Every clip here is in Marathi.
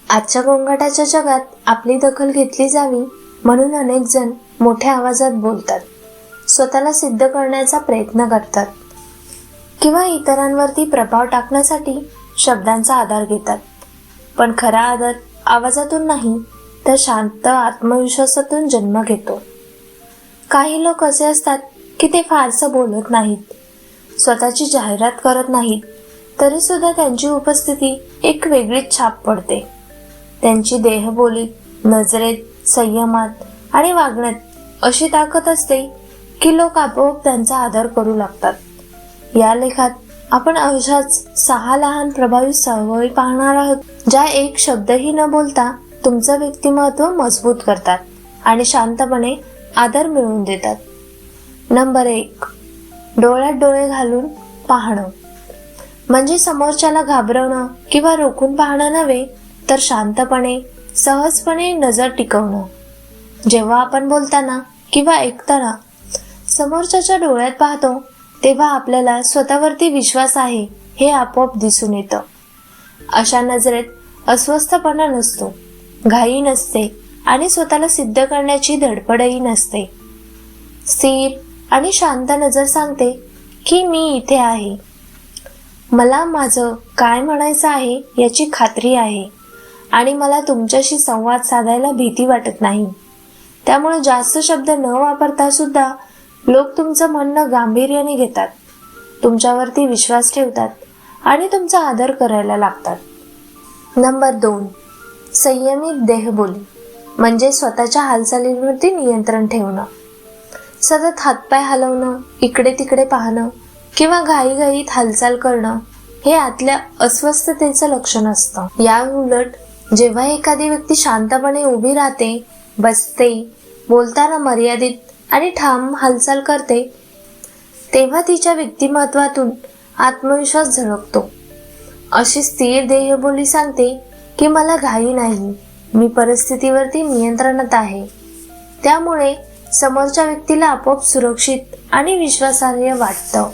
आजच्या गोंगाटाच्या जगात आपली दखल घेतली जावी म्हणून अनेक जण मोठ्या आवाजात बोलतात, स्वतःला सिद्ध करण्याचा प्रयत्न करतात किंवा इतरांवरती प्रभाव टाकण्यासाठी शब्दांचा आधार घेतात. पण खरा आदर आवाजातून नाही तर शांत आत्मविश्वासातून जन्म घेतो. काही लोक असे असतात की ते फारसं बोलत नाहीत, स्वतःची जाहिरात करत नाहीत, तरी सुद्धा त्यांची उपस्थिती एक वेगळीच छाप पडते. त्यांची देहबोलीत, नजरेत, संयमात आणि वागण्यात अशी ताकद असते की लोक आपोआप त्यांचा आदर करू लागतात. या लेखात आपण अशाच 6 लहान प्रभावी सवयी पाहणार आहोत, ज्या एक शब्दही न बोलता तुमचं व्यक्तिमत्व मजबूत करतात आणि शांतपणे आदर मिळवून देतात. नंबर 1, डोळ्यात डोळे घालून पाहणं. म्हणजे समोरच्याला घाबरवणं किंवा रोखून पाहणं नव्हे, तर शांतपणे, सहजपणे नजर टिकवणं. जेव्हा आपण बोलताना किंवा ऐकताना समोरच्याच्या डोळ्यात पाहतो, तेव्हा आपल्याला स्वतःवरती विश्वास आहे हे आपोआप दिसून येतं. अशा नजरेत अस्वस्थपणा नसतो, घाई नसते आणि स्वतःला सिद्ध करण्याची धडपडही नसते. स्थिर आणि शांत नजर सांगते की मी इथे आहे, मला माझं काय म्हणायचं आहे याची खात्री आहे आणि मला तुमच्याशी संवाद साधायला भीती वाटत नाही. त्यामुळे जास्त शब्द न वापरता सुद्धा लोक तुमचं म्हणणं गांभीर्याने घेतात, तुमच्यावरती विश्वास ठेवतात आणि तुमचा आदर करायला लागतात. नंबर 2, संयमित देहबोली. म्हणजे स्वतःच्या हालचालींवरती नियंत्रण ठेवणं. सतत हातपाय हलवणं, इकडे तिकडे पाहणं किंवा घाईघाईत हालचाल करणं हे आतल्या अस्वस्थतेचं लक्षण असतं. या उलट जेव्हा एखादी व्यक्ती शांतपणे उभी राहते, बसते, बोलताना मर्यादित आणि ठाम हालचाल करते, तेव्हा तिच्या व्यक्तिमत्वातून आत्मविश्वास झळकतो. अशी स्थिर देहबोली सांगते की मला घाई नाही, मी परिस्थितीवरती नियंत्रणात आहे. त्यामुळे समोरच्या व्यक्तीला आपोआप सुरक्षित आणि विश्वासार्ह वाटतं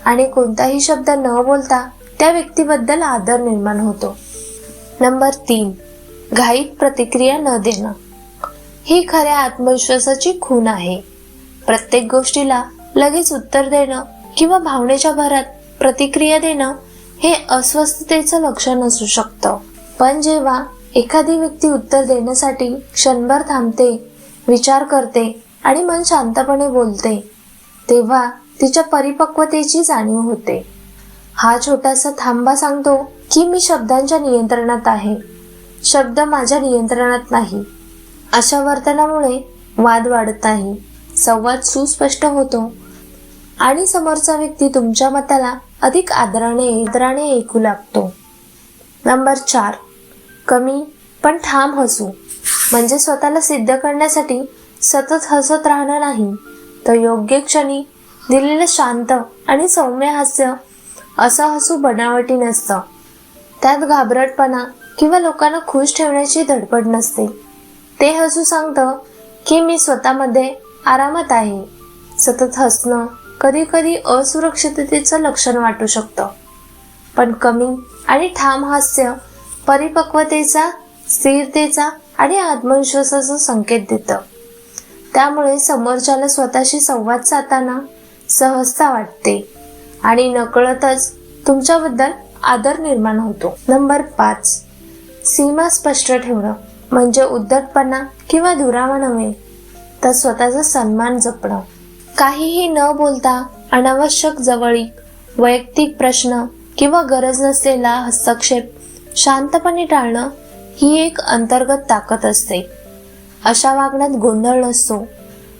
आणि कोणताही शब्द न बोलता त्या व्यक्तीबद्दल आदर निर्माण होतो. नंबर 3, घाईत प्रतिक्रिया न देणं. ही खऱ्या आत्मविश्वासाची खूण आहे. प्रत्येक गोष्टीला लगेच उत्तर देणं किंवा भावनेच्या भरात प्रतिक्रिया देणं हे अस्वस्थतेचं लक्षण असू शकतं. पण जेव्हा एखादी व्यक्ती उत्तर देण्यासाठी क्षणभर थांबते, विचार करते आणि मन शांतपणे बोलते, तेव्हा तिच्या परिपक्वतेची जाणीव होते. हा छोटासा थांबा सांगतो की मी शब्दांच्या नियंत्रणात आहे, शब्द माझ्या नियंत्रणात नाही. अशा वर्तनामुळे वाद वाढत नाही, संवाद सुस्पष्ट होतो आणि समोरचा व्यक्ती तुमच्या मताला अधिक आदराने ऐकू लागतो. नंबर 4, कमी पण ठाम हसू. म्हणजे स्वतःला सिद्ध करण्यासाठी सतत हसत राहणं नाही, तर योग्य क्षणी दिलेलं शांत आणि सौम्य हास्य. असं हसू बनावटी नसतं, त्यात घाबरटपणा किंवा लोकांना खुश ठेवण्याची धडपड नसते. ते हसू सांगतं की मी स्वतःमध्ये आरामात आहे. सतत हसणं कधी कधी असुरक्षिततेचं लक्षण वाटू शकतं, पण कमी आणि ठाम हास्य परिपक्वतेचा, स्थिरतेचा आणि आत्मविश्वासाचा संकेत देतं. त्यामुळे समोरच्याला स्वतःशी संवाद साधताना सहजता वाटते आणि नकळतच तुमच्याबद्दल आदर निर्माण होतो. नंबर 5, सीमा स्पष्ट ठेवणं. म्हणजे उद्धटपणा किंवा दुरावा नव्हे, तर स्वतःचा सन्मान जपणं. काहीही न बोलता अनावश्यक जवळीक, वैयक्तिक प्रश्न किंवा गरज नसलेला हस्तक्षेप शांतपणे टाळणं ही एक अंतर्गत ताकद असते. अशा वागण्यात गोंधळ नसतो,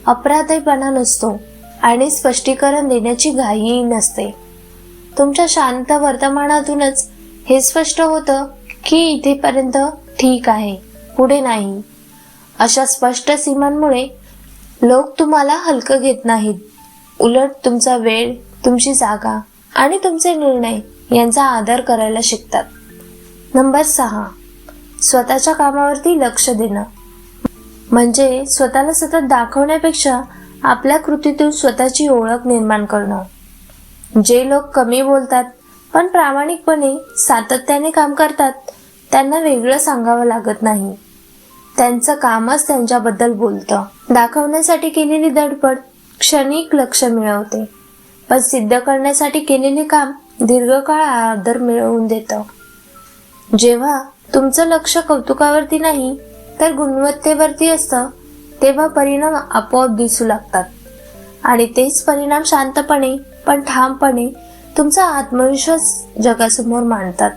अपराधीपणा नसतो आणि स्पष्टीकरण देण्याची घाईही नसते. तुमच्या शांत वर्तमानातूनच हे स्पष्ट होतं की इथेपर्यंत ठीक आहे, पुढे नाही. अशा स्पष्ट सीमांमुळे लोक तुम्हाला हलकं घेत नाहीत, उलट तुमचा वेळ, तुमची जागा आणि तुमचे निर्णय यांचा आदर करायला शिकतात. नंबर 6, स्वतःच्या कामावरती लक्ष देणं. म्हणजे स्वतःला सतत दाखवण्यापेक्षा आपल्या कृतीतून स्वतःची ओळख निर्माण करणं. जे लोक कमी बोलतात पण प्रामाणिकपणे सातत्याने काम करतात, त्यांना वेगळं सांगावं लागत नाही. त्यांचं कामच त्यांच्याबद्दल बोलतं. दाखवण्यासाठी केलेली धडपड क्षणिक लक्ष मिळवते, पण सिद्ध करण्यासाठी केलेले काम दीर्घकाळ आदर मिळवून देतं. जेव्हा तुमचं लक्ष कौतुकावरती नाही तर गुणवत्तेवरती असतं, तेव्हा परिणाम आपोआप दिसू लागतात. आणि तेच परिणाम शांतपणे पण ठामपणे तुमचा आत्मविश्वास जगासमोर मांडतात.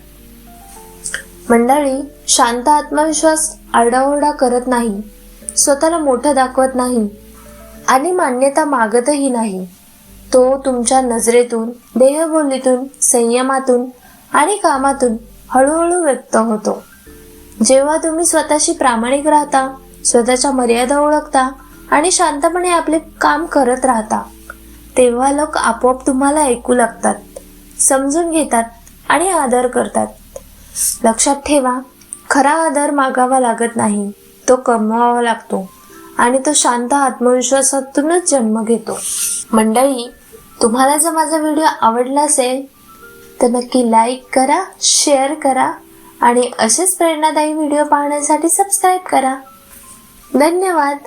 मंडळी, शांत आत्मविश्वास आरडाओरडा करत नाही, स्वतःला मोठं दाखवत नाही आणि मान्यता मागतही नाही. तो तुमच्या नजरेतून, देहबोलीतून, संयमातून आणि कामातून हळूहळू व्यक्त होतो. जेव्हा तुम्ही स्वतःशी प्रामाणिक राहता, स्वतःच्या मर्यादा ओळखता आणि शांतपणे आपले काम करत राहता, तेव्हा लोक आपोआप तुम्हाला ऐकू लागतात, समजून घेतात आणि आदर करतात. लक्षात ठेवा, खरा आदर मागावा लागत नाही, तो कमवावा लागतो आणि तो शांत आत्मविश्वासातूनच जन्म घेतो. मंडळी, तुम्हाला जर माझा व्हिडिओ आवडला असेल तर नक्की लाईक करा, शेअर करा आणि असेच प्रेरणादायी व्हिडिओ पाहण्यासाठी सबस्क्राईब करा. धन्यवाद.